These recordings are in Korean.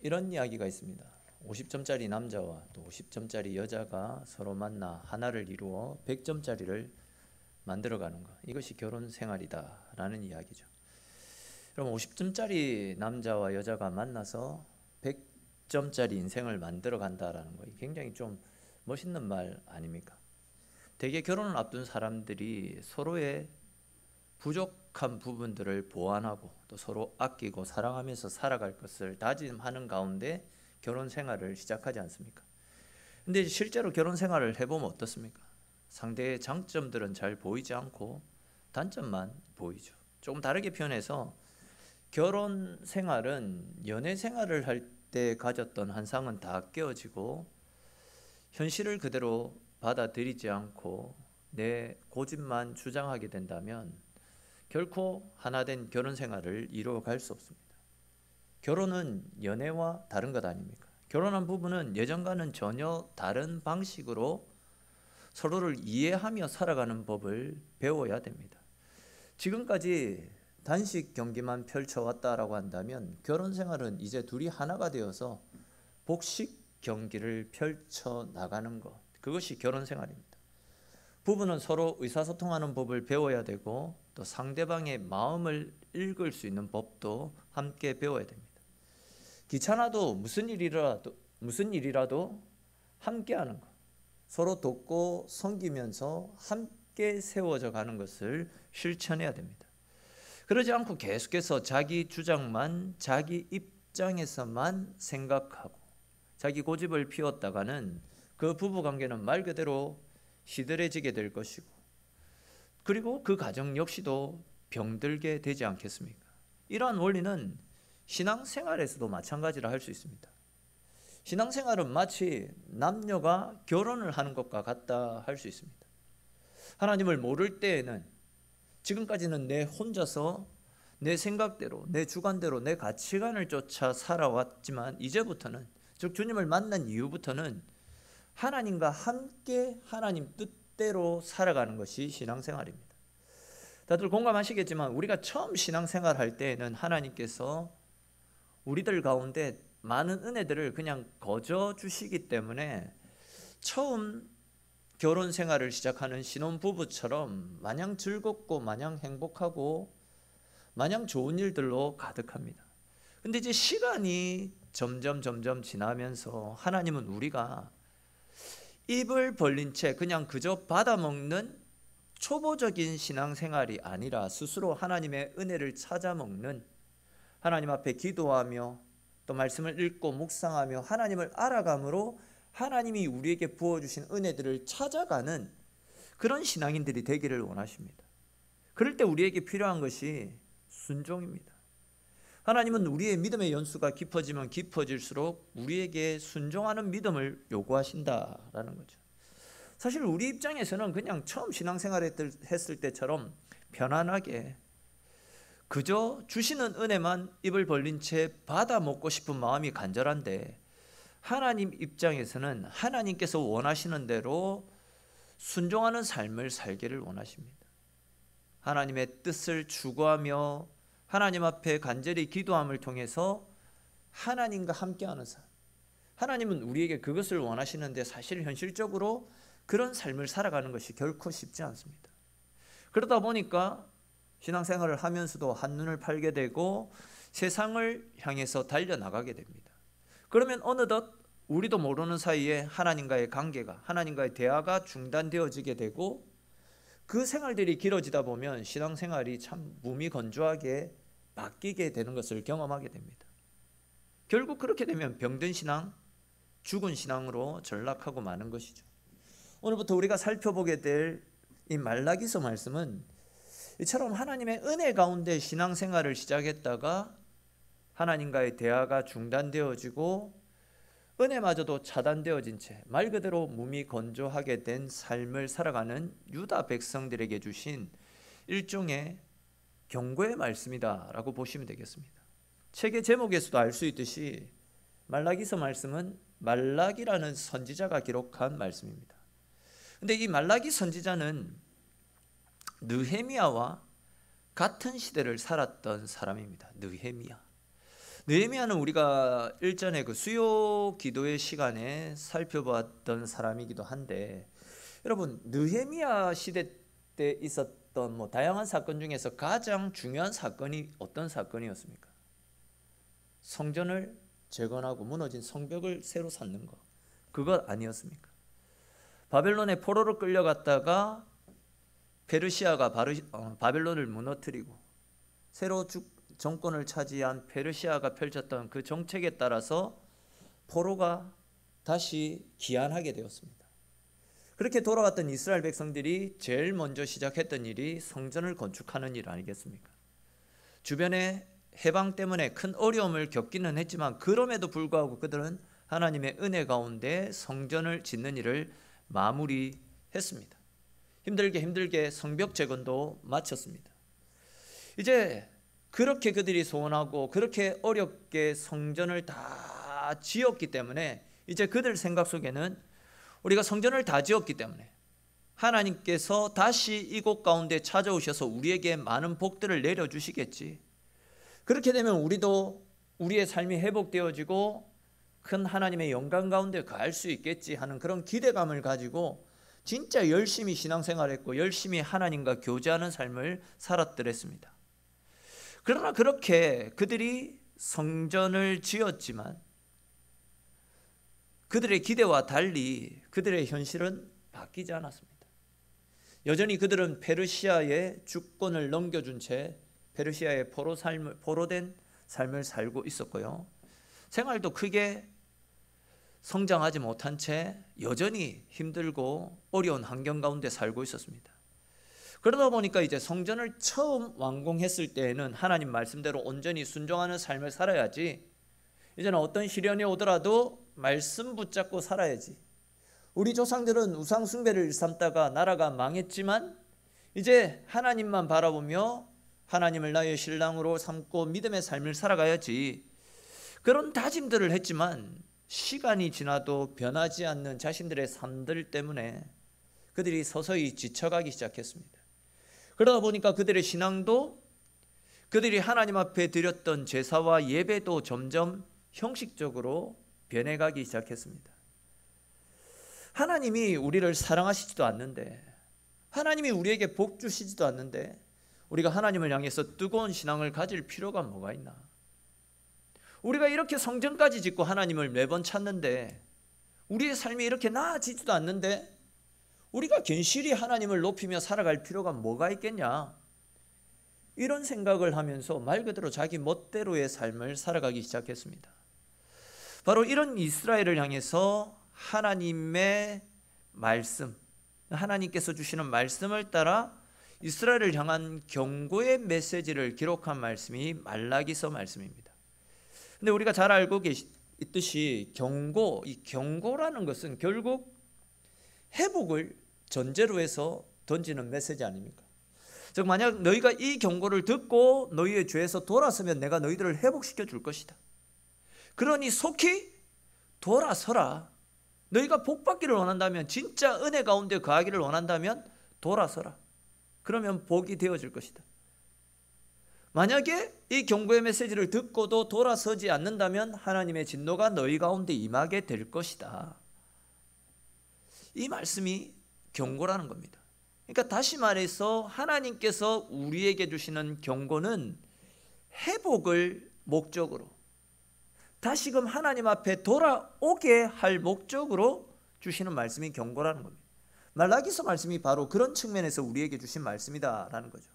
이런 이야기가 있습니다. 50점짜리 남자와 또 50점짜리 여자가 서로 만나 하나를 이루어 100점짜리를 만들어가는 것, 이것이 결혼 생활이다라는 이야기죠. 그럼 50점짜리 남자와 여자가 만나서 100점짜리 인생을 만들어 간다라는 거, 굉장히 좀 멋있는 말 아닙니까? 대개 결혼을 앞둔 사람들이 서로의 부족한 부분들을 보완하고 또 서로 아끼고 사랑하면서 살아갈 것을 다짐하는 가운데 결혼 생활을 시작하지 않습니까? 근데 실제로 결혼 생활을 해보면 어떻습니까? 상대의 장점들은 잘 보이지 않고 단점만 보이죠. 조금 다르게 표현해서 결혼 생활은 연애 생활을 할 때 가졌던 환상은 다 깨어지고 현실을 그대로 받아들이지 않고 내 고집만 주장하게 된다면 결코 하나된 결혼 생활을 이루어갈 수 없습니다. 결혼은 연애와 다른 것 아닙니까? 결혼한 부부는 예전과는 전혀 다른 방식으로 서로를 이해하며 살아가는 법을 배워야 됩니다. 지금까지 단식 경기만 펼쳐왔다라고 한다면 결혼 생활은 이제 둘이 하나가 되어서 복식 경기를 펼쳐나가는 것, 그것이 결혼 생활입니다. 부부는 서로 의사소통하는 법을 배워야 되고 또 상대방의 마음을 읽을 수 있는 법도 함께 배워야 됩니다. 귀찮아도 무슨 일이라도 함께 하는 것, 서로 돕고 섬기면서 함께 세워져 가는 것을 실천해야 됩니다. 그러지 않고 계속해서 자기 주장만, 자기 입장에서만 생각하고 자기 고집을 피웠다가는 그 부부관계는 말 그대로 시들해지게 될 것이고, 그리고 그 가정 역시도 병들게 되지 않겠습니까? 이러한 원리는 신앙생활에서도 마찬가지라 할 수 있습니다. 신앙생활은 마치 남녀가 결혼을 하는 것과 같다 할 수 있습니다. 하나님을 모를 때에는 지금까지는 내 혼자서 내 생각대로, 내 주관대로, 내 가치관을 쫓아 살아왔지만 이제부터는, 즉 주님을 만난 이후부터는 하나님과 함께 하나님 뜻대로 살아가는 것이 신앙생활입니다. 다들 공감하시겠지만 우리가 처음 신앙생활 할 때에는 하나님께서 우리들 가운데 많은 은혜들을 그냥 거저 주시기 때문에 처음 결혼 생활을 시작하는 신혼부부처럼 마냥 즐겁고 마냥 행복하고 마냥 좋은 일들로 가득합니다. 근데 이제 시간이 점점 지나면서 하나님은 우리가 입을 벌린 채 그냥 그저 받아먹는 초보적인 신앙생활이 아니라 스스로 하나님의 은혜를 찾아먹는, 하나님 앞에 기도하며 또 말씀을 읽고 묵상하며 하나님을 알아감으로 하나님이 우리에게 부어주신 은혜들을 찾아가는 그런 신앙인들이 되기를 원하십니다. 그럴 때 우리에게 필요한 것이 순종입니다. 하나님은 우리의 믿음의 연수가 깊어지면 깊어질수록 우리에게 순종하는 믿음을 요구하신다라는 거죠. 사실 우리 입장에서는 그냥 처음 신앙생활 했을 때처럼 편안하게 그저 주시는 은혜만 입을 벌린 채 받아 먹고 싶은 마음이 간절한데, 하나님 입장에서는 하나님께서 원하시는 대로 순종하는 삶을 살기를 원하십니다. 하나님의 뜻을 추구하며 하나님 앞에 간절히 기도함을 통해서 하나님과 함께하는 삶, 하나님은 우리에게 그것을 원하시는데 사실 현실적으로 그런 삶을 살아가는 것이 결코 쉽지 않습니다. 그러다 보니까 신앙생활을 하면서도 한눈을 팔게 되고 세상을 향해서 달려나가게 됩니다. 그러면 어느덧 우리도 모르는 사이에 하나님과의 관계가, 하나님과의 대화가 중단되어지게 되고 그 생활들이 길어지다 보면 신앙생활이 참 무미건조하게 바뀌게 되는 것을 경험하게 됩니다. 결국 그렇게 되면 병든 신앙, 죽은 신앙으로 전락하고 마는 것이죠. 오늘부터 우리가 살펴보게 될 이 말라기서 말씀은 이처럼 하나님의 은혜 가운데 신앙생활을 시작했다가 하나님과의 대화가 중단되어지고 은혜마저도 차단되어진 채 말 그대로 무미건조하게 된 삶을 살아가는 유다 백성들에게 주신 일종의 경고의 말씀이다라고 보시면 되겠습니다. 책의 제목에서도 알 수 있듯이 말라기서 말씀은 말라기라는 선지자가 기록한 말씀입니다. 근데 이 말라기 선지자는 느헤미야와 같은 시대를 살았던 사람입니다. 느헤미야. 느헤미야는 우리가 일전에 그 수요 기도의 시간에 살펴봤던 사람이기도 한데, 여러분 느헤미야 시대 때 있었던 다양한 사건 중에서 가장 중요한 사건이 어떤 사건이었습니까? 성전을 재건하고 무너진 성벽을 새로 쌓는 것, 그것 아니었습니까? 바벨론에 포로로 끌려갔다가 페르시아가 바벨론을 무너뜨리고 새로 정권을 차지한 페르시아가 펼쳤던 그 정책에 따라서 포로가 다시 귀환하게 되었습니다. 그렇게 돌아왔던 이스라엘 백성들이 제일 먼저 시작했던 일이 성전을 건축하는 일 아니겠습니까? 주변에 해방 때문에 큰 어려움을 겪기는 했지만 그럼에도 불구하고 그들은 하나님의 은혜 가운데 성전을 짓는 일을 마무리했습니다. 힘들게 성벽 재건도 마쳤습니다. 이제 그렇게 그들이 소원하고 그렇게 어렵게 성전을 다 지었기 때문에 이제 그들 생각 속에는 우리가 성전을 다 지었기 때문에 하나님께서 다시 이곳 가운데 찾아오셔서 우리에게 많은 복들을 내려주시겠지. 그렇게 되면 우리도 우리의 삶이 회복되어지고 큰 하나님의 영광 가운데 갈 수 있겠지 하는 그런 기대감을 가지고 진짜 열심히 신앙생활했고 열심히 하나님과 교제하는 삶을 살았더랬습니다. 그러나 그렇게 그들이 성전을 지었지만 그들의 기대와 달리 그들의 현실은 바뀌지 않았습니다. 여전히 그들은 페르시아의 주권을 넘겨준 채 페르시아의 포로된 삶을 살고 있었고요. 생활도 크게 성장하지 못한 채 여전히 힘들고 어려운 환경 가운데 살고 있었습니다. 그러다 보니까 이제 성전을 처음 완공했을 때에는 하나님 말씀대로 온전히 순종하는 삶을 살아야지, 이제는 어떤 시련이 오더라도 말씀 붙잡고 살아야지. 우리 조상들은 우상 숭배를 일삼다가 나라가 망했지만 이제 하나님만 바라보며 하나님을 나의 신랑으로 삼고 믿음의 삶을 살아가야지, 그런 다짐들을 했지만 시간이 지나도 변하지 않는 자신들의 삶들 때문에 그들이 서서히 지쳐가기 시작했습니다. 그러다 보니까 그들의 신앙도, 그들이 하나님 앞에 드렸던 제사와 예배도 점점 형식적으로 변해가기 시작했습니다. 하나님이 우리를 사랑하시지도 않는데, 하나님이 우리에게 복 주시지도 않는데 우리가 하나님을 향해서 뜨거운 신앙을 가질 필요가 뭐가 있나? 우리가 이렇게 성전까지 짓고 하나님을 매번 찾는데 우리의 삶이 이렇게 나아지지도 않는데 우리가 견실히 하나님을 높이며 살아갈 필요가 뭐가 있겠냐? 이런 생각을 하면서 말 그대로 자기 멋대로의 삶을 살아가기 시작했습니다. 바로 이런 이스라엘을 향해서 하나님의 말씀, 하나님께서 주시는 말씀을 따라 이스라엘을 향한 경고의 메시지를 기록한 말씀이 말라기서 말씀입니다. 근데 우리가 잘 알고 있듯이 이 경고라는 것은 결국 회복을 전제로 해서 던지는 메시지 아닙니까? 즉 만약 너희가 이 경고를 듣고 너희의 죄에서 돌아서면 내가 너희들을 회복시켜 줄 것이다. 그러니 속히 돌아서라. 너희가 복받기를 원한다면, 진짜 은혜 가운데 거하기를 원한다면 돌아서라. 그러면 복이 되어질 것이다. 만약에 이 경고의 메시지를 듣고도 돌아서지 않는다면 하나님의 진노가 너희 가운데 임하게 될 것이다. 이 말씀이 경고라는 겁니다. 그러니까 다시 말해서 하나님께서 우리에게 주시는 경고는 회복을 목적으로, 다시금 하나님 앞에 돌아오게 할 목적으로 주시는 말씀이 경고라는 겁니다. 말라기서 말씀이 바로 그런 측면에서 우리에게 주신 말씀이다라는 거죠.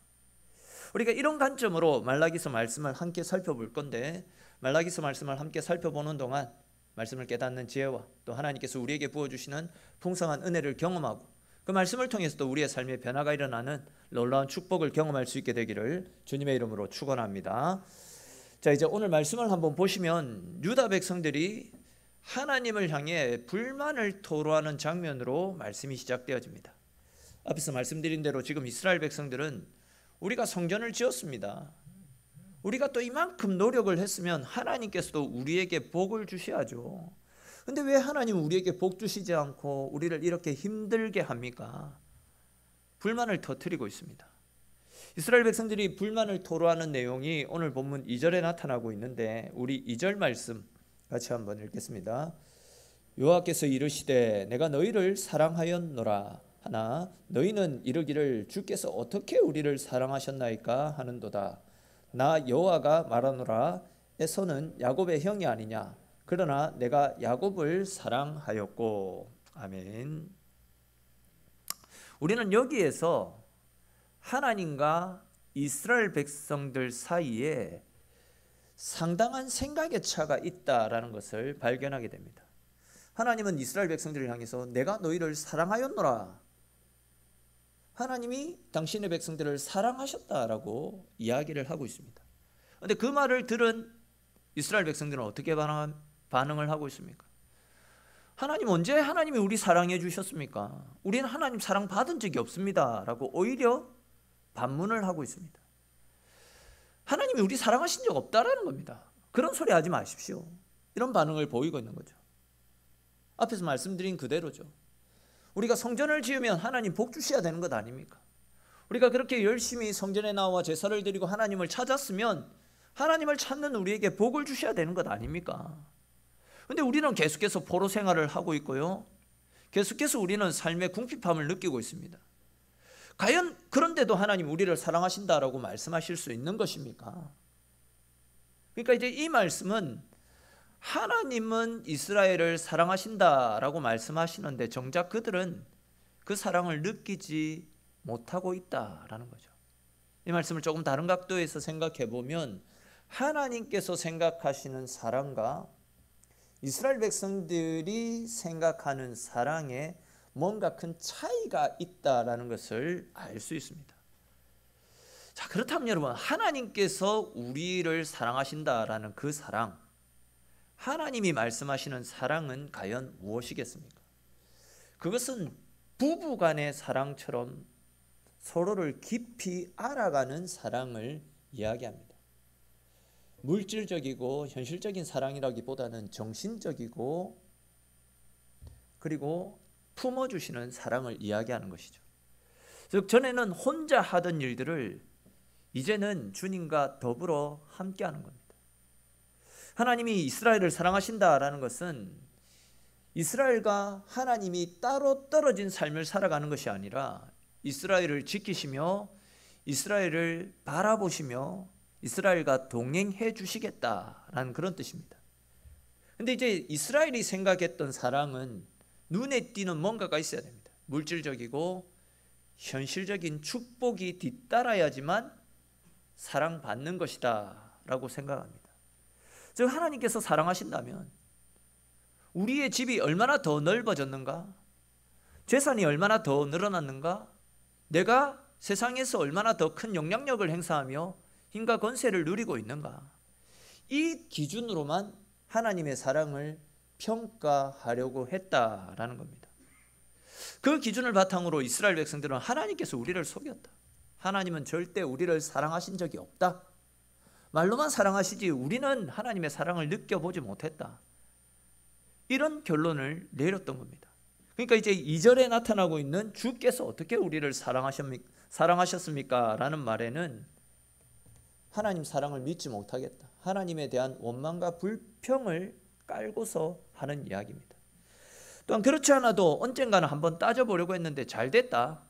우리가 이런 관점으로 말라기서 말씀을 함께 살펴볼 건데, 말라기서 말씀을 함께 살펴보는 동안 말씀을 깨닫는 지혜와 또 하나님께서 우리에게 부어주시는 풍성한 은혜를 경험하고 그 말씀을 통해서 또 우리의 삶에 변화가 일어나는 놀라운 축복을 경험할 수 있게 되기를 주님의 이름으로 축원합니다. 자, 이제 오늘 말씀을 한번 보시면 유다 백성들이 하나님을 향해 불만을 토로하는 장면으로 말씀이 시작되어집니다. 앞에서 말씀드린 대로 지금 이스라엘 백성들은 우리가 성전을 지었습니다. 우리가 또 이만큼 노력을 했으면 하나님께서도 우리에게 복을 주셔야죠. 근데 왜 하나님 우리에게 복 주시지 않고 우리를 이렇게 힘들게 합니까? 불만을 터뜨리고 있습니다. 이스라엘 백성들이 불만을 토로하는 내용이 오늘 본문 2절에 나타나고 있는데 우리 2절 말씀 같이 한번 읽겠습니다. 여호와께서 이르시되 내가 너희를 사랑하였노라 하나 너희는 이르기를 주께서 어떻게 우리를 사랑하셨나이까 하는도다. 나 여호와가 말하노라 에서는 야곱의 형이 아니냐 그러나 내가 야곱을 사랑하였고. 아멘. 우리는 여기에서 하나님과 이스라엘 백성들 사이에 상당한 생각의 차가 있다라는 것을 발견하게 됩니다. 하나님은 이스라엘 백성들을 향해서 내가 너희를 사랑하였노라. 하나님이 당신의 백성들을 사랑하셨다라고 이야기를 하고 있습니다. 그런데 그 말을 들은 이스라엘 백성들은 어떻게 반응을 하고 있습니까? 하나님 언제 하나님이 우리 사랑해 주셨습니까? 우리는 하나님 사랑 받은 적이 없습니다 라고 오히려 반문을 하고 있습니다. 하나님이 우리 사랑하신 적 없다라는 겁니다. 그런 소리 하지 마십시오. 이런 반응을 보이고 있는 거죠. 앞에서 말씀드린 그대로죠. 우리가 성전을 지으면 하나님 복 주셔야 되는 것 아닙니까? 우리가 그렇게 열심히 성전에 나와 제사를 드리고 하나님을 찾았으면 하나님을 찾는 우리에게 복을 주셔야 되는 것 아닙니까? 그런데 우리는 계속해서 포로 생활을 하고 있고요. 계속해서 우리는 삶의 궁핍함을 느끼고 있습니다. 과연 그런데도 하나님 우리를 사랑하신다라고 말씀하실 수 있는 것입니까? 그러니까 이제 이 말씀은 하나님은 이스라엘을 사랑하신다라고 말씀하시는데 정작 그들은 그 사랑을 느끼지 못하고 있다라는 거죠. 이 말씀을 조금 다른 각도에서 생각해 보면 하나님께서 생각하시는 사랑과 이스라엘 백성들이 생각하는 사랑에 뭔가 큰 차이가 있다라는 것을 알 수 있습니다. 자, 그렇다면 여러분, 하나님께서 우리를 사랑하신다라는 그 사랑, 하나님이 말씀하시는 사랑은 과연 무엇이겠습니까? 그것은 부부 간의 사랑처럼 서로를 깊이 알아가는 사랑을 이야기합니다. 물질적이고 현실적인 사랑이라기보다는 정신적이고 그리고 품어주시는 사랑을 이야기하는 것이죠. 즉 전에는 혼자 하던 일들을 이제는 주님과 더불어 함께하는 겁니다. 하나님이 이스라엘을 사랑하신다라는 것은 이스라엘과 하나님이 따로 떨어진 삶을 살아가는 것이 아니라 이스라엘을 지키시며 이스라엘을 바라보시며 이스라엘과 동행해 주시겠다라는 그런 뜻입니다. 그런데 이제 이스라엘이 생각했던 사랑은 눈에 띄는 뭔가가 있어야 됩니다. 물질적이고 현실적인 축복이 뒤따라야지만 사랑받는 것이다 라고 생각합니다. 즉 하나님께서 사랑하신다면 우리의 집이 얼마나 더 넓어졌는가? 재산이 얼마나 더 늘어났는가? 내가 세상에서 얼마나 더 큰 영향력을 행사하며 힘과 권세를 누리고 있는가? 이 기준으로만 하나님의 사랑을 평가하려고 했다라는 겁니다. 그 기준을 바탕으로 이스라엘 백성들은 하나님께서 우리를 속였다. 하나님은 절대 우리를 사랑하신 적이 없다. 말로만 사랑하시지 우리는 하나님의 사랑을 느껴보지 못했다. 이런 결론을 내렸던 겁니다. 그러니까 이제 2절에 나타나고 있는 주께서 어떻게 우리를 사랑하셨습니까? 라는 말에는 하나님 사랑을 믿지 못하겠다. 하나님에 대한 원망과 불평을 깔고서 하는 이야기입니다. 또한 그렇지 않아도 언젠가는 한번 따져보려고 했는데 잘 됐다.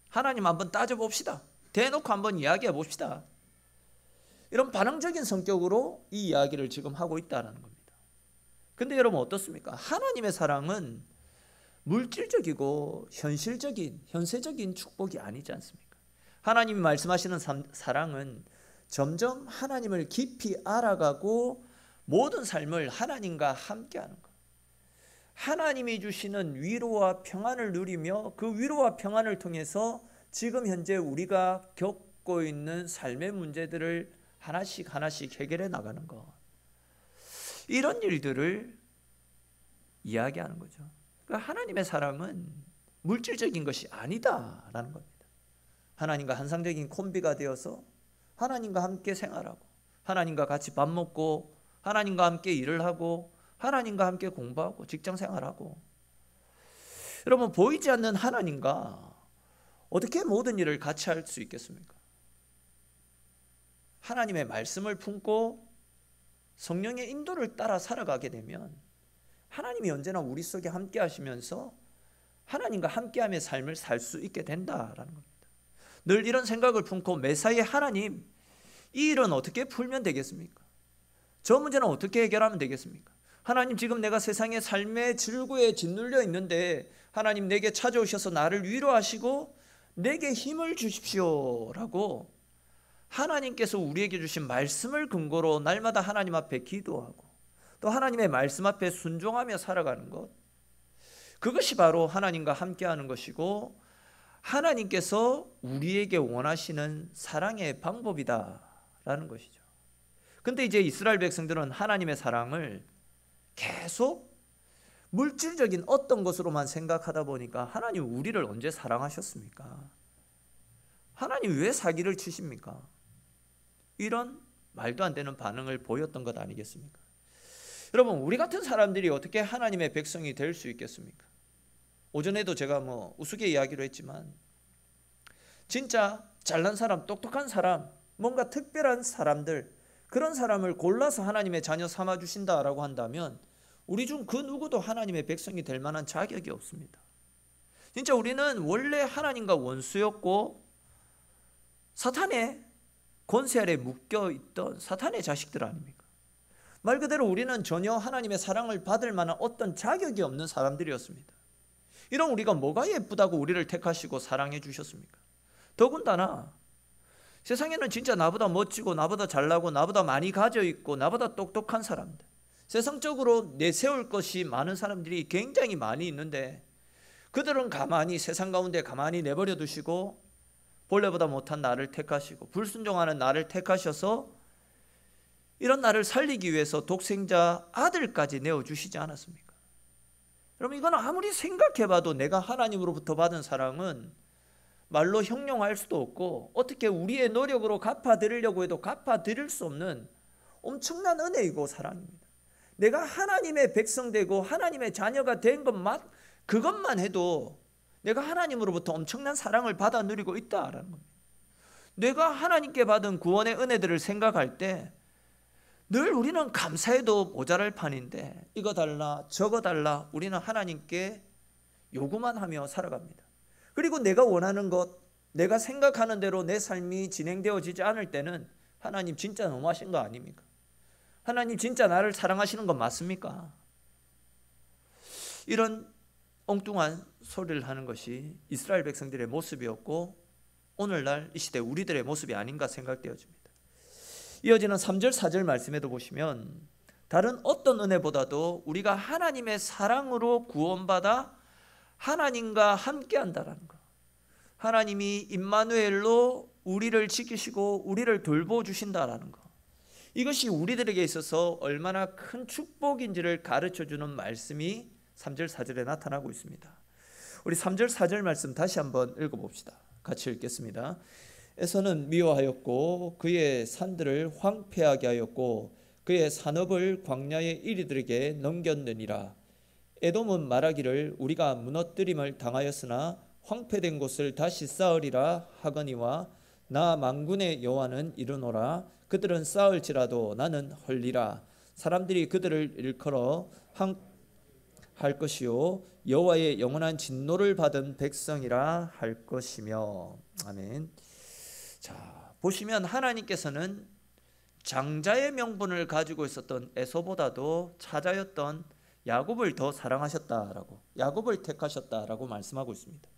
하나님 한번 따져봅시다. 대놓고 한번 이야기해 봅시다. 이런 반항적인 성격으로 이 이야기를 지금 하고 있다는 겁니다. 근데 여러분 어떻습니까? 하나님의 사랑은 물질적이고 현세적인 축복이 아니지 않습니까? 하나님이 말씀하시는 사랑은 점점 하나님을 깊이 알아가고 모든 삶을 하나님과 함께하는 것. 하나님이 주시는 위로와 평안을 누리며 그 위로와 평안을 통해서 지금 현재 우리가 겪고 있는 삶의 문제들을 하나씩 해결해 나가는 것. 이런 일들을 이야기하는 거죠. 그러니까 하나님의 사랑은 물질적인 것이 아니다라는 겁니다. 하나님과 환상적인 콤비가 되어서 하나님과 함께 생활하고 하나님과 같이 밥 먹고 하나님과 함께 일을 하고 하나님과 함께 공부하고 직장 생활하고. 여러분 보이지 않는 하나님과 어떻게 모든 일을 같이 할 수 있겠습니까? 하나님의 말씀을 품고 성령의 인도를 따라 살아가게 되면 하나님이 언제나 우리 속에 함께 하시면서 하나님과 함께하며 삶을 살 수 있게 된다라는 겁니다. 늘 이런 생각을 품고 매사에 하나님, 이 일은 어떻게 풀면 되겠습니까? 저 문제는 어떻게 해결하면 되겠습니까? 하나님, 지금 내가 세상의 삶의 질구에 짓눌려 있는데 하나님 내게 찾아오셔서 나를 위로하시고 내게 힘을 주십시오라고 하나님께서 우리에게 주신 말씀을 근거로 날마다 하나님 앞에 기도하고 또 하나님의 말씀 앞에 순종하며 살아가는 것, 그것이 바로 하나님과 함께하는 것이고 하나님께서 우리에게 원하시는 사랑의 방법이다라는 것이죠. 근데 이제 이스라엘 백성들은 하나님의 사랑을 계속 물질적인 어떤 것으로만 생각하다 보니까 하나님, 우리를 언제 사랑하셨습니까? 하나님 왜 사기를 치십니까? 이런 말도 안 되는 반응을 보였던 것 아니겠습니까? 여러분, 우리 같은 사람들이 어떻게 하나님의 백성이 될 수 있겠습니까? 오전에도 제가 우스개 이야기로 했지만 진짜 잘난 사람, 똑똑한 사람, 뭔가 특별한 사람들, 그런 사람을 골라서 하나님의 자녀 삼아 주신다라고 한다면 우리 중 그 누구도 하나님의 백성이 될 만한 자격이 없습니다. 진짜 우리는 원래 하나님과 원수였고 사탄의 권세 아래 묶여있던 사탄의 자식들 아닙니까? 말 그대로 우리는 전혀 하나님의 사랑을 받을 만한 어떤 자격이 없는 사람들이었습니다. 이런 우리가 뭐가 예쁘다고 우리를 택하시고 사랑해 주셨습니까? 더군다나 세상에는 진짜 나보다 멋지고 나보다 잘나고 나보다 많이 가져 있고 나보다 똑똑한 사람들, 세상적으로 내세울 것이 많은 사람들이 굉장히 많이 있는데 그들은 가만히 세상 가운데 가만히 내버려 두시고 본래보다 못한 나를 택하시고 불순종하는 나를 택하셔서 이런 나를 살리기 위해서 독생자 아들까지 내어주시지 않았습니까? 여러분, 이건 아무리 생각해봐도 내가 하나님으로부터 받은 사랑은 말로 형용할 수도 없고 어떻게 우리의 노력으로 갚아드리려고 해도 갚아드릴 수 없는 엄청난 은혜이고 사랑입니다. 내가 하나님의 백성 되고 하나님의 자녀가 된 것만, 그것만 해도 내가 하나님으로부터 엄청난 사랑을 받아 누리고 있다라는 겁니다. 내가 하나님께 받은 구원의 은혜들을 생각할 때 늘 우리는 감사해도 모자랄 판인데 이거 달라 저거 달라 우리는 하나님께 요구만 하며 살아갑니다. 그리고 내가 원하는 것, 내가 생각하는 대로 내 삶이 진행되어지지 않을 때는 하나님 진짜 너무하신 거 아닙니까? 하나님 진짜 나를 사랑하시는 건 맞습니까? 이런 엉뚱한 소리를 하는 것이 이스라엘 백성들의 모습이었고 오늘날 이 시대 우리들의 모습이 아닌가 생각되어집니다. 이어지는 3절 4절 말씀에도 보시면 다른 어떤 은혜보다도 우리가 하나님의 사랑으로 구원받아 하나님과 함께한다라는 것, 하나님이 임마누엘로 우리를 지키시고 우리를 돌보주신다라는 것, 이것이 우리들에게 있어서 얼마나 큰 축복인지를 가르쳐주는 말씀이 3절 4절에 나타나고 있습니다. 우리 3절 4절 말씀 다시 한번 읽어봅시다. 같이 읽겠습니다. 에서는 미워하였고 그의 산들을 황폐하게 하였고 그의 산업을 광야의 이리들에게 넘겼느니라. 에돔은 말하기를 우리가 무너뜨림을 당하였으나 황폐된 곳을 다시 쌓으리라 하거니와 나 만군의 여호와는 이르노라. 그들은 쌓을지라도 나는 헐리라. 사람들이 그들을 일컬어 할 것이요 여호와의 영원한 진노를 받은 백성이라 할 것이며. 아멘. 자, 보시면 하나님께서는 장자의 명분을 가지고 있었던 에서보다도 차자였던 야곱을 더 사랑하셨다라고, 야곱을 택하셨다라고 말씀하고 있습니다.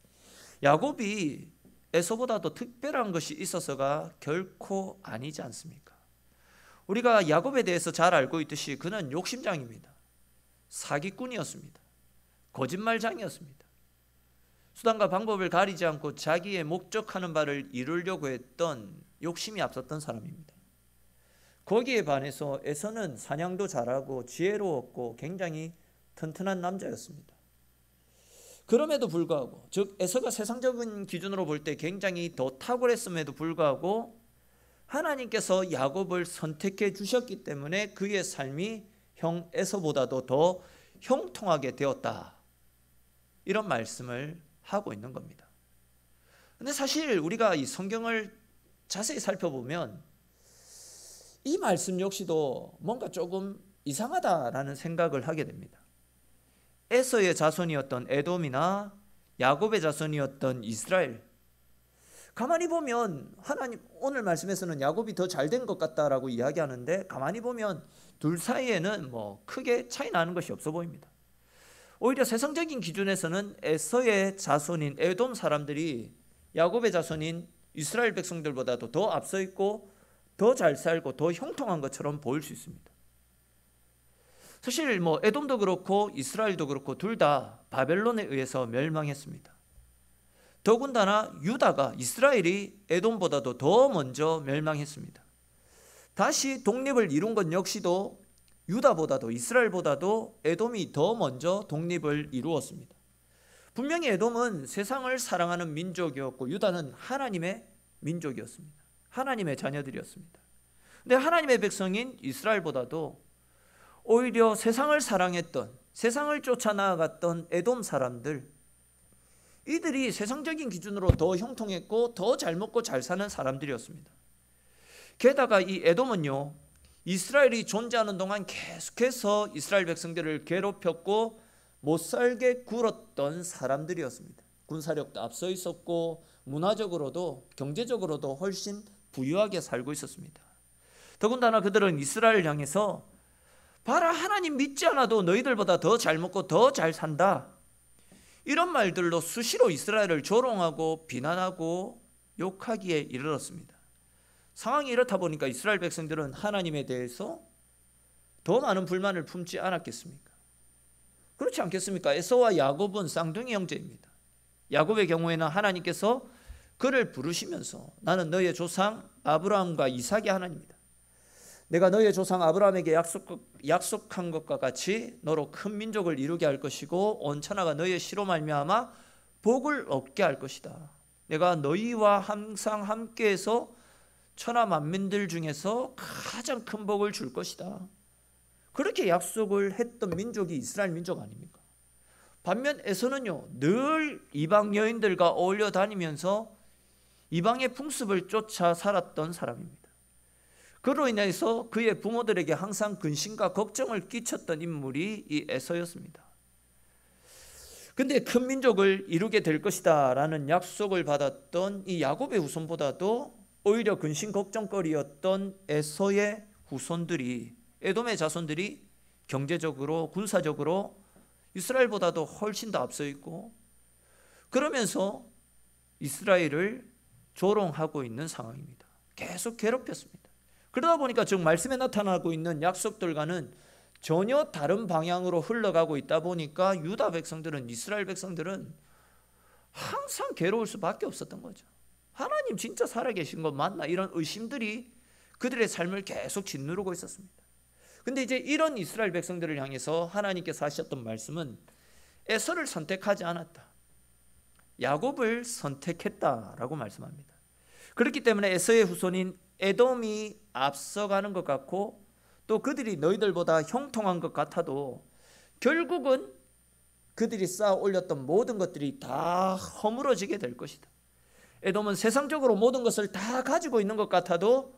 야곱이 에서보다도 특별한 것이 있어서가 결코 아니지 않습니까? 우리가 야곱에 대해서 잘 알고 있듯이 그는 욕심장입니다. 사기꾼이었습니다. 거짓말장이었습니다. 수단과 방법을 가리지 않고 자기의 목적하는 바를 이루려고 했던 욕심이 앞섰던 사람입니다. 거기에 반해서 에서는 사냥도 잘하고 지혜로웠고 굉장히 튼튼한 남자였습니다. 그럼에도 불구하고, 즉 에서가 세상적인 기준으로 볼 때 굉장히 더 탁월했음에도 불구하고 하나님께서 야곱을 선택해 주셨기 때문에 그의 삶이 형 에서보다도 더 형통하게 되었다, 이런 말씀을 하고 있는 겁니다. 근데 사실 우리가 이 성경을 자세히 살펴보면 이 말씀 역시도 뭔가 조금 이상하다라는 생각을 하게 됩니다. 에서의 자손이었던 에돔이나 야곱의 자손이었던 이스라엘, 가만히 보면 하나님 오늘 말씀에서는 야곱이 더 잘된 것 같다라고 이야기하는데 가만히 보면 둘 사이에는 뭐 크게 차이 나는 것이 없어 보입니다. 오히려 세상적인 기준에서는 에서의 자손인 에돔 사람들이 야곱의 자손인 이스라엘 백성들보다도 더 앞서 있고 더 잘 살고 더 형통한 것처럼 보일 수 있습니다. 사실 뭐 에돔도 그렇고 이스라엘도 그렇고 둘 다 바벨론에 의해서 멸망했습니다. 더군다나 유다가 이스라엘이 에돔보다도 더 먼저 멸망했습니다. 다시 독립을 이룬 것 역시도 유다보다도 이스라엘보다도 에돔이 더 먼저 독립을 이루었습니다. 분명히 에돔은 세상을 사랑하는 민족이었고 유다는 하나님의 민족이었습니다. 하나님의 자녀들이었습니다. 근데 하나님의 백성인 이스라엘보다도 오히려 세상을 사랑했던, 세상을 쫓아 나아갔던 에돔 사람들, 이들이 세상적인 기준으로 더 형통했고 더 잘 먹고 잘 사는 사람들이었습니다. 게다가 이 에돔은요, 이스라엘이 존재하는 동안 계속해서 이스라엘 백성들을 괴롭혔고 못 살게 굴었던 사람들이었습니다. 군사력도 앞서 있었고 문화적으로도 경제적으로도 훨씬 부유하게 살고 있었습니다. 더군다나 그들은 이스라엘을 향해서 봐라, 하나님 믿지 않아도 너희들보다 더 잘 먹고 더 잘 산다, 이런 말들로 수시로 이스라엘을 조롱하고 비난하고 욕하기에 이르렀습니다. 상황이 이렇다 보니까 이스라엘 백성들은 하나님에 대해서 더 많은 불만을 품지 않았겠습니까? 그렇지 않겠습니까? 에서와 야곱은 쌍둥이 형제입니다. 야곱의 경우에는 하나님께서 그를 부르시면서 나는 너의 조상 아브라함과 이삭의 하나님이다. 내가 너의 조상 아브라함에게 약속한 것과 같이 너로 큰 민족을 이루게 할 것이고 온 천하가 너의 씨로 말미암아 복을 얻게 할 것이다. 내가 너희와 항상 함께해서 천하 만민들 중에서 가장 큰 복을 줄 것이다. 그렇게 약속을 했던 민족이 이스라엘 민족 아닙니까? 반면 에서는요, 늘 이방 여인들과 어울려 다니면서 이방의 풍습을 쫓아 살았던 사람입니다. 그로 인해서 그의 부모들에게 항상 근심과 걱정을 끼쳤던 인물이 이 에서였습니다. 근데 큰 민족을 이루게 될 것이다 라는 약속을 받았던 이 야곱의 후손보다도 오히려 근심 걱정거리였던 에서의 후손들이, 에돔의 자손들이 경제적으로 군사적으로 이스라엘보다도 훨씬 더 앞서 있고, 그러면서 이스라엘을 조롱하고 있는 상황입니다. 계속 괴롭혔습니다. 그러다 보니까 지금 말씀에 나타나고 있는 약속들과는 전혀 다른 방향으로 흘러가고 있다 보니까 유다 백성들은, 이스라엘 백성들은 항상 괴로울 수밖에 없었던 거죠. 하나님 진짜 살아계신 것 맞나? 이런 의심들이 그들의 삶을 계속 짓누르고 있었습니다. 근데 이제 이런 이스라엘 백성들을 향해서 하나님께서 하셨던 말씀은 에서를 선택하지 않았다, 야곱을 선택했다라고 말씀합니다. 그렇기 때문에 에서의 후손인 에돔이 앞서가는 것 같고 또 그들이 너희들보다 형통한 것 같아도 결국은 그들이 쌓아 올렸던 모든 것들이 다 허물어지게 될 것이다. 에돔은 세상적으로 모든 것을 다 가지고 있는 것 같아도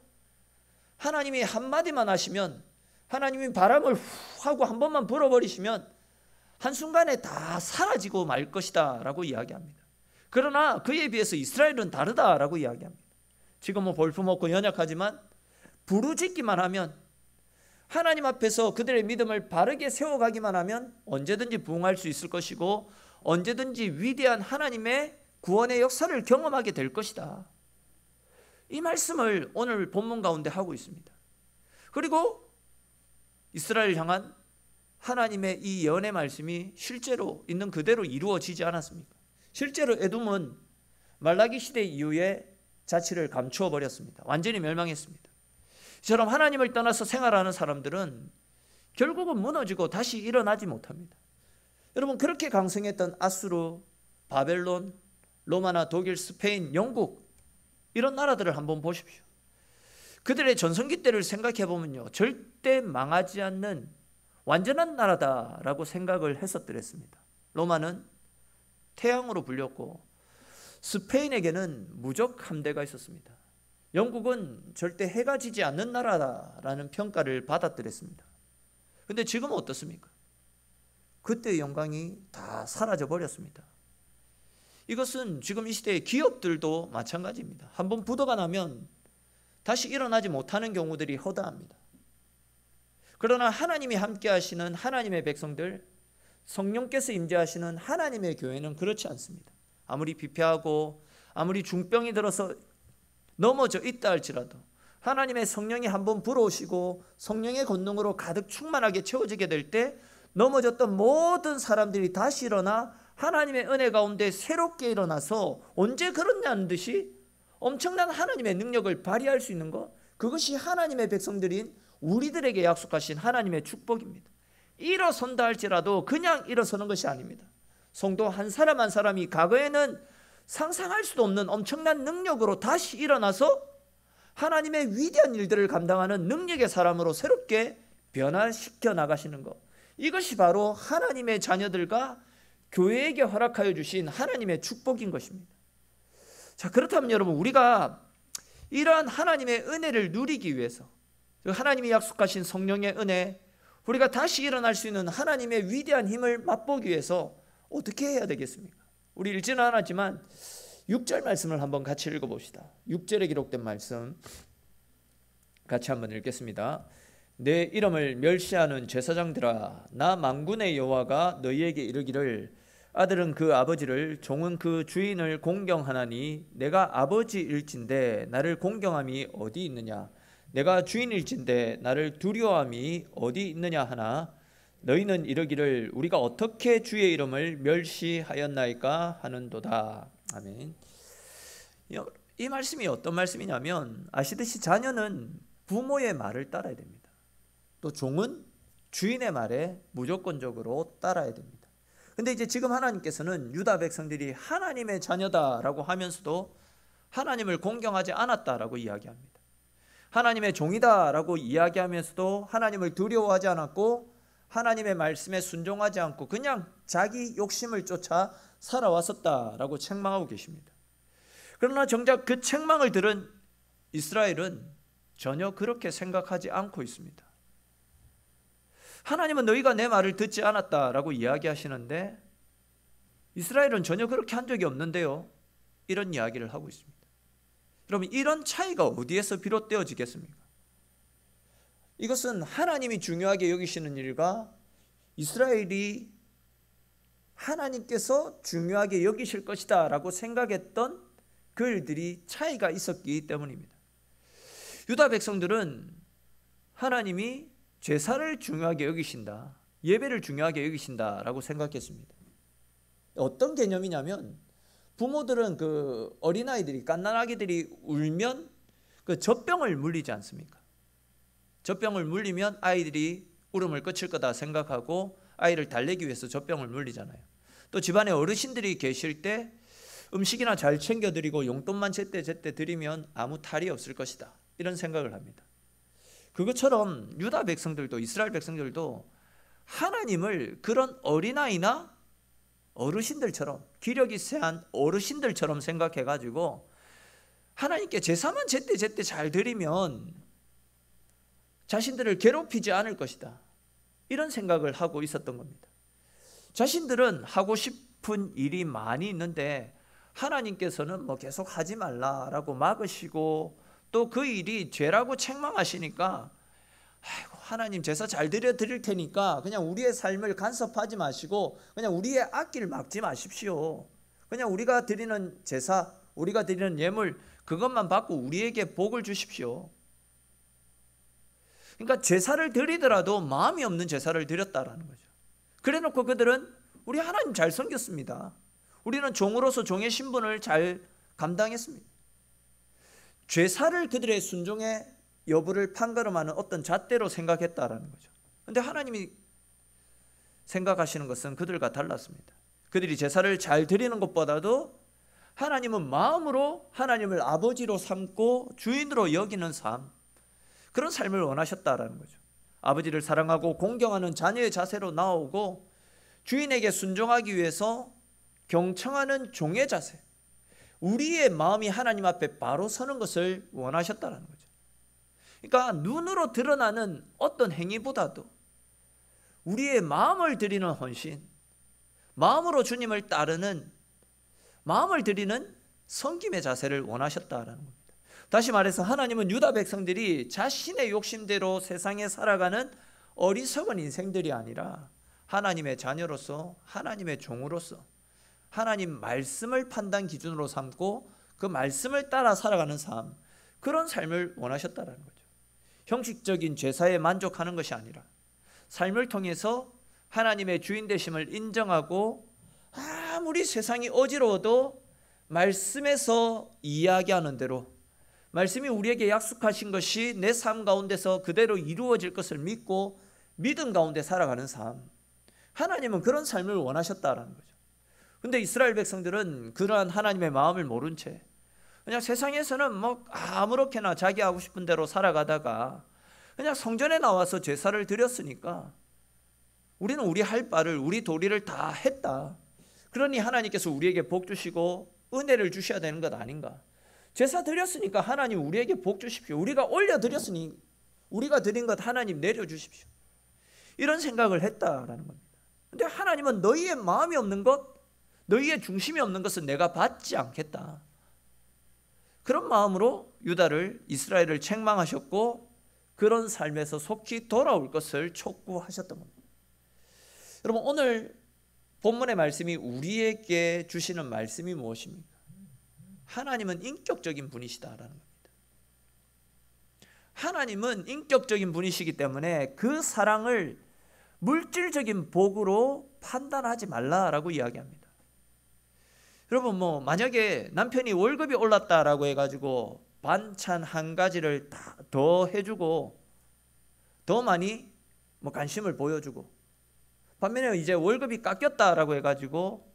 하나님이 한마디만 하시면, 하나님이 바람을 후 하고 한 번만 불어버리시면 한순간에 다 사라지고 말 것이다 라고 이야기합니다. 그러나 그에 비해서 이스라엘은 다르다라고 이야기합니다. 지금은 볼품없고 연약하지만 부르짖기만 하면, 하나님 앞에서 그들의 믿음을 바르게 세워가기만 하면 언제든지 부흥할 수 있을 것이고 언제든지 위대한 하나님의 구원의 역사를 경험하게 될 것이다. 이 말씀을 오늘 본문 가운데 하고 있습니다. 그리고 이스라엘을 향한 하나님의 이 예언의 말씀이 실제로 있는 그대로 이루어지지 않았습니까? 실제로 에돔은 말라기 시대 이후에 자취를 감추어 버렸습니다. 완전히 멸망했습니다. 이처럼 하나님을 떠나서 생활하는 사람들은 결국은 무너지고 다시 일어나지 못합니다. 여러분, 그렇게 강성했던 아수르, 바벨론, 로마나 독일, 스페인, 영국, 이런 나라들을 한번 보십시오. 그들의 전성기 때를 생각해 보면요, 절대 망하지 않는 완전한 나라다라고 생각을 했었더랬습니다. 로마는 태양으로 불렸고 스페인에게는 무적 함대가 있었습니다. 영국은 절대 해가 지지 않는 나라라는 평가를 받았더랬습니다. 근데 지금은 어떻습니까? 그때의 영광이 다 사라져 버렸습니다. 이것은 지금 이 시대의 기업들도 마찬가지입니다. 한번 부도가 나면 다시 일어나지 못하는 경우들이 허다합니다. 그러나 하나님이 함께 하시는 하나님의 백성들, 성령께서 임재하시는 하나님의 교회는 그렇지 않습니다. 아무리 피폐하고 아무리 중병이 들어서 넘어져 있다 할지라도 하나님의 성령이 한번 불어오시고 성령의 권능으로 가득 충만하게 채워지게 될 때 넘어졌던 모든 사람들이 다시 일어나 하나님의 은혜 가운데 새롭게 일어나서 언제 그렇냐는 듯이 엄청난 하나님의 능력을 발휘할 수 있는 것, 그것이 하나님의 백성들인 우리들에게 약속하신 하나님의 축복입니다. 일어선다 할지라도 그냥 일어서는 것이 아닙니다. 성도 한 사람 한 사람이 과거에는 상상할 수도 없는 엄청난 능력으로 다시 일어나서 하나님의 위대한 일들을 감당하는 능력의 사람으로 새롭게 변화시켜 나가시는 것, 이것이 바로 하나님의 자녀들과 교회에게 허락하여 주신 하나님의 축복인 것입니다. 자, 그렇다면 여러분, 우리가 이러한 하나님의 은혜를 누리기 위해서, 하나님이 약속하신 성령의 은혜, 우리가 다시 일어날 수 있는 하나님의 위대한 힘을 맛보기 위해서 어떻게 해야 되겠습니까? 우리 읽지는 않았지만 6절 말씀을 한번 같이 읽어봅시다. 6절에 기록된 말씀 같이 한번 읽겠습니다. 내 이름을 멸시하는 제사장들아, 나 만군의 여호와가 너희에게 이르기를 아들은 그 아버지를, 종은 그 주인을 공경하나니 내가 아버지일진데 나를 공경함이 어디 있느냐? 내가 주인일진데 나를 두려워함이 어디 있느냐 하나 너희는 이르기를 우리가 어떻게 주의 이름을 멸시하였나이까 하는도다. 아멘. 이 말씀이 어떤 말씀이냐면, 아시듯이 자녀는 부모의 말을 따라야 됩니다. 또 종은 주인의 말에 무조건적으로 따라야 됩니다. 근데 이제 지금 하나님께서는 유다 백성들이 하나님의 자녀다라고 하면서도 하나님을 공경하지 않았다라고 이야기합니다. 하나님의 종이다라고 이야기하면서도 하나님을 두려워하지 않았고 하나님의 말씀에 순종하지 않고 그냥 자기 욕심을 쫓아 살아왔었다라고 책망하고 계십니다. 그러나 정작 그 책망을 들은 이스라엘은 전혀 그렇게 생각하지 않고 있습니다. 하나님은 너희가 내 말을 듣지 않았다라고 이야기하시는데 이스라엘은 전혀 그렇게 한 적이 없는데요, 이런 이야기를 하고 있습니다. 여러분, 이런 차이가 어디에서 비롯되어지겠습니까? 이것은 하나님이 중요하게 여기시는 일과 이스라엘이 하나님께서 중요하게 여기실 것이다 라고 생각했던 그 일들이 차이가 있었기 때문입니다. 유다 백성들은 하나님이 제사를 중요하게 여기신다, 예배를 중요하게 여기신다 라고 생각했습니다. 어떤 개념이냐면, 부모들은 그 어린아이들이, 갓난아기들이 울면 그 젖병을 물리지 않습니까? 젖병을 물리면 아이들이 울음을 그칠 거다 생각하고 아이를 달래기 위해서 젖병을 물리잖아요. 또 집안에 어르신들이 계실 때 음식이나 잘 챙겨드리고 용돈만 제때 드리면 아무 탈이 없을 것이다, 이런 생각을 합니다. 그것처럼 유다 백성들도, 이스라엘 백성들도 하나님을 그런 어린아이나 어르신들처럼, 기력이 세한 어르신들처럼 생각해가지고 하나님께 제사만 제때 잘 드리면 자신들을 괴롭히지 않을 것이다, 이런 생각을 하고 있었던 겁니다. 자신들은 하고 싶은 일이 많이 있는데 하나님께서는 뭐 계속 하지 말라라고 막으시고 또 그 일이 죄라고 책망하시니까, 아이고, 하나님 제사 잘 드릴 테니까 그냥 우리의 삶을 간섭하지 마시고 그냥 우리의 앞길 막지 마십시오. 그냥 우리가 드리는 제사, 우리가 드리는 예물, 그것만 받고 우리에게 복을 주십시오. 그러니까 제사를 드리더라도 마음이 없는 제사를 드렸다라는 거죠. 그래놓고 그들은 우리 하나님 잘 섬겼습니다, 우리는 종으로서 종의 신분을 잘 감당했습니다. 제사를 그들의 순종의 여부를 판가름하는 어떤 잣대로 생각했다라는 거죠. 그런데 하나님이 생각하시는 것은 그들과 달랐습니다. 그들이 제사를 잘 드리는 것보다도 하나님은 마음으로 하나님을 아버지로 삼고 주인으로 여기는 삶, 그런 삶을 원하셨다라는 거죠. 아버지를 사랑하고 공경하는 자녀의 자세로 나오고 주인에게 순종하기 위해서 경청하는 종의 자세, 우리의 마음이 하나님 앞에 바로 서는 것을 원하셨다는 거죠. 그러니까 눈으로 드러나는 어떤 행위보다도 우리의 마음을 드리는 헌신, 마음으로 주님을 따르는, 마음을 드리는 섬김의 자세를 원하셨다라는 겁니다. 다시 말해서 하나님은 유다 백성들이 자신의 욕심대로 세상에 살아가는 어리석은 인생들이 아니라 하나님의 자녀로서, 하나님의 종으로서 하나님 말씀을 판단 기준으로 삼고 그 말씀을 따라 살아가는 삶, 그런 삶을 원하셨다는 거죠. 형식적인 제사에 만족하는 것이 아니라 삶을 통해서 하나님의 주인 되심을 인정하고 아무리 세상이 어지러워도 말씀에서 이야기하는 대로, 말씀이 우리에게 약속하신 것이 내 삶 가운데서 그대로 이루어질 것을 믿고 믿음 가운데 살아가는 삶, 하나님은 그런 삶을 원하셨다라는 거죠. 근데 이스라엘 백성들은 그러한 하나님의 마음을 모른 채 그냥 세상에서는 뭐 아무렇게나 자기 하고 싶은 대로 살아가다가 그냥 성전에 나와서 제사를 드렸으니까 우리는 우리 할 바를, 우리 도리를 다 했다. 그러니 하나님께서 우리에게 복 주시고 은혜를 주셔야 되는 것 아닌가. 제사 드렸으니까 하나님 우리에게 복 주십시오. 우리가 올려드렸으니 우리가 드린 것 하나님 내려주십시오. 이런 생각을 했다라는 겁니다. 근데 하나님은 너희의 마음이 없는 것, 너희의 중심이 없는 것은 내가 받지 않겠다. 그런 마음으로 유다를, 이스라엘을 책망하셨고 그런 삶에서 속히 돌아올 것을 촉구하셨던 겁니다. 여러분, 오늘 본문의 말씀이 우리에게 주시는 말씀이 무엇입니까? 하나님은 인격적인 분이시다라는 겁니다. 하나님은 인격적인 분이시기 때문에 그 사랑을 물질적인 복으로 판단하지 말라라고 이야기합니다. 여러분, 만약에 남편이 월급이 올랐다라고 해가지고 반찬 한 가지를 더 해주고 더 많이 관심을 보여주고, 반면에 이제 월급이 깎였다라고 해가지고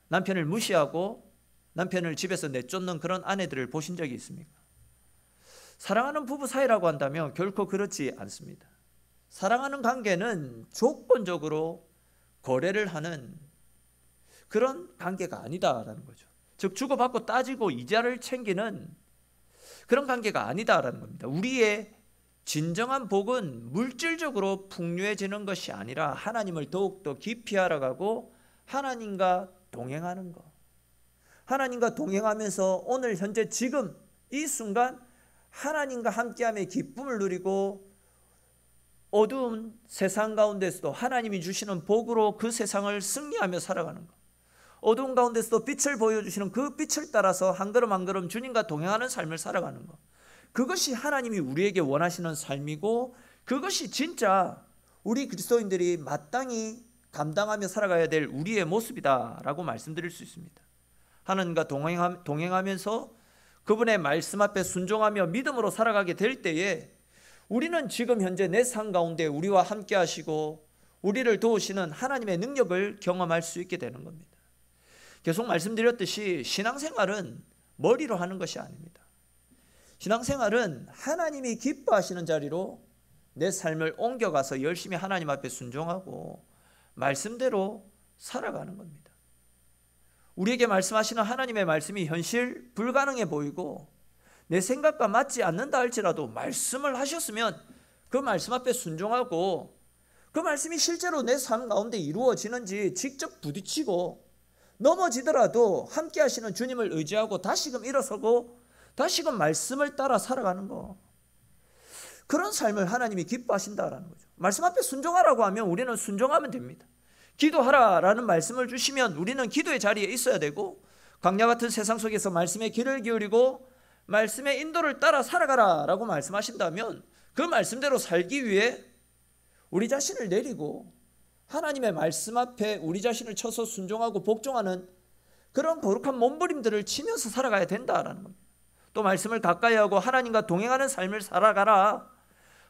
남편을 무시하고 남편을 집에서 내쫓는 그런 아내들을 보신 적이 있습니까? 사랑하는 부부 사이라고 한다면 결코 그렇지 않습니다. 사랑하는 관계는 조건적으로 거래를 하는 그런 관계가 아니다라는 거죠. 즉 주고받고 따지고 이자를 챙기는 그런 관계가 아니다라는 겁니다. 우리의 진정한 복은 물질적으로 풍요해지는 것이 아니라 하나님을 더욱더 깊이 알아가고 하나님과 동행하는 것, 하나님과 동행하면서 오늘 현재 지금 이 순간 하나님과 함께함의 기쁨을 누리고 어두운 세상 가운데서도 하나님이 주시는 복으로 그 세상을 승리하며 살아가는 것, 어두운 가운데서도 빛을 보여주시는 그 빛을 따라서 한 걸음 한 걸음 주님과 동행하는 삶을 살아가는 것, 그것이 하나님이 우리에게 원하시는 삶이고 그것이 진짜 우리 그리스도인들이 마땅히 감당하며 살아가야 될 우리의 모습이다라고 말씀드릴 수 있습니다. 하나님과 동행하면서 그분의 말씀 앞에 순종하며 믿음으로 살아가게 될 때에 우리는 지금 현재 내 삶 가운데 우리와 함께 하시고 우리를 도우시는 하나님의 능력을 경험할 수 있게 되는 겁니다. 계속 말씀드렸듯이 신앙생활은 머리로 하는 것이 아닙니다. 신앙생활은 하나님이 기뻐하시는 자리로 내 삶을 옮겨가서 열심히 하나님 앞에 순종하고 말씀대로 살아가는 겁니다. 우리에게 말씀하시는 하나님의 말씀이 현실 불가능해 보이고 내 생각과 맞지 않는다 할지라도 말씀을 하셨으면 그 말씀 앞에 순종하고 그 말씀이 실제로 내 삶 가운데 이루어지는지 직접 부딪히고 넘어지더라도 함께 하시는 주님을 의지하고 다시금 일어서고 다시금 말씀을 따라 살아가는 거, 그런 삶을 하나님이 기뻐하신다라는 거죠. 말씀 앞에 순종하라고 하면 우리는 순종하면 됩니다. 기도하라라는 말씀을 주시면 우리는 기도의 자리에 있어야 되고, 광야 같은 세상 속에서 말씀에 귀를 기울이고 말씀의 인도를 따라 살아가라라고 말씀하신다면 그 말씀대로 살기 위해 우리 자신을 내리고 하나님의 말씀 앞에 우리 자신을 쳐서 순종하고 복종하는 그런 거룩한 몸부림들을 치면서 살아가야 된다라는 겁니다. 또 말씀을 가까이 하고 하나님과 동행하는 삶을 살아가라,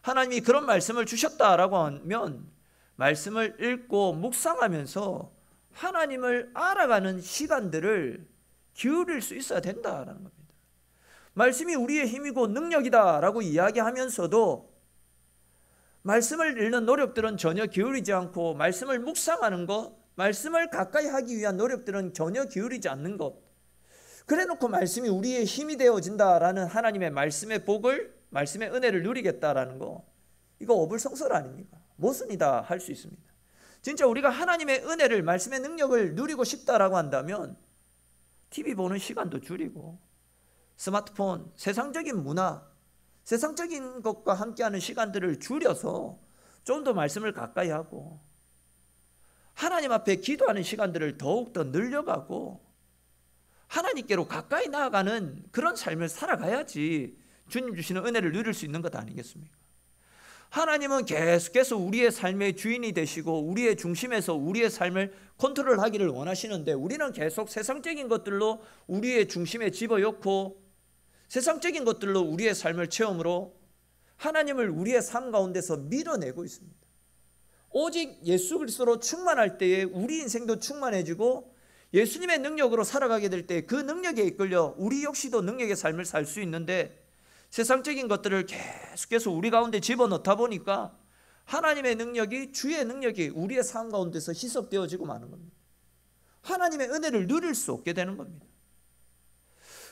하나님이 그런 말씀을 주셨다라고 하면 말씀을 읽고 묵상하면서 하나님을 알아가는 시간들을 기울일 수 있어야 된다라는 겁니다. 말씀이 우리의 힘이고 능력이다라고 이야기하면서도 말씀을 읽는 노력들은 전혀 기울이지 않고, 말씀을 묵상하는 것, 말씀을 가까이 하기 위한 노력들은 전혀 기울이지 않는 것, 그래 놓고 말씀이 우리의 힘이 되어진다라는 하나님의 말씀의 복을, 말씀의 은혜를 누리겠다라는 거, 이거 어불성설 아닙니까? 모순이다 할 수 있습니다. 진짜 우리가 하나님의 은혜를, 말씀의 능력을 누리고 싶다라고 한다면 TV 보는 시간도 줄이고 스마트폰, 세상적인 문화, 세상적인 것과 함께하는 시간들을 줄여서 좀 더 말씀을 가까이 하고 하나님 앞에 기도하는 시간들을 더욱더 늘려가고 하나님께로 가까이 나아가는 그런 삶을 살아가야지 주님 주시는 은혜를 누릴 수 있는 것 아니겠습니까? 하나님은 계속해서 우리의 삶의 주인이 되시고 우리의 중심에서 우리의 삶을 컨트롤하기를 원하시는데 우리는 계속 세상적인 것들로 우리의 중심에 집어넣고 세상적인 것들로 우리의 삶을 체험으로 하나님을 우리의 삶 가운데서 밀어내고 있습니다. 오직 예수 그리스도로 충만할 때에 우리 인생도 충만해지고 예수님의 능력으로 살아가게 될 때 그 능력에 이끌려 우리 역시도 능력의 삶을 살 수 있는데 세상적인 것들을 계속해서 우리 가운데 집어넣다 보니까 하나님의 능력이, 주의 능력이 우리의 삶 가운데서 희석되어지고 마는 겁니다. 하나님의 은혜를 누릴 수 없게 되는 겁니다.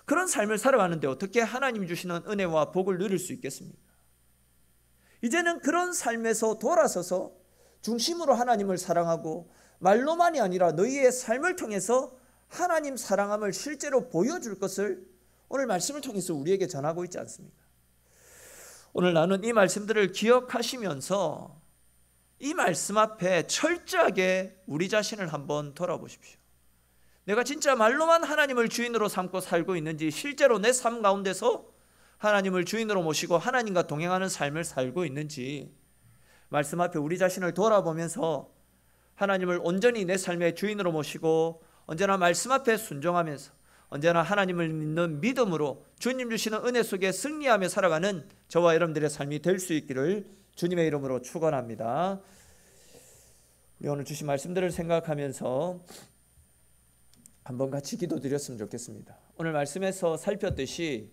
그런 삶을 살아가는데 어떻게 하나님 주시는 은혜와 복을 누릴 수 있겠습니까? 이제는 그런 삶에서 돌아서서 중심으로 하나님을 사랑하고 말로만이 아니라 너희의 삶을 통해서 하나님 사랑함을 실제로 보여줄 것을 오늘 말씀을 통해서 우리에게 전하고 있지 않습니까? 오늘 나눈 이 말씀들을 기억하시면서 이 말씀 앞에 철저하게 우리 자신을 한번 돌아보십시오. 내가 진짜 말로만 하나님을 주인으로 삼고 살고 있는지, 실제로 내 삶 가운데서 하나님을 주인으로 모시고 하나님과 동행하는 삶을 살고 있는지 말씀 앞에 우리 자신을 돌아보면서 하나님을 온전히 내 삶의 주인으로 모시고 언제나 말씀 앞에 순종하면서 언제나 하나님을 믿는 믿음으로 주님 주시는 은혜 속에 승리하며 살아가는 저와 여러분들의 삶이 될 수 있기를 주님의 이름으로 축원합니다. 우리 오늘 주신 말씀들을 생각하면서 한번 같이 기도드렸으면 좋겠습니다. 오늘 말씀에서 살폈듯이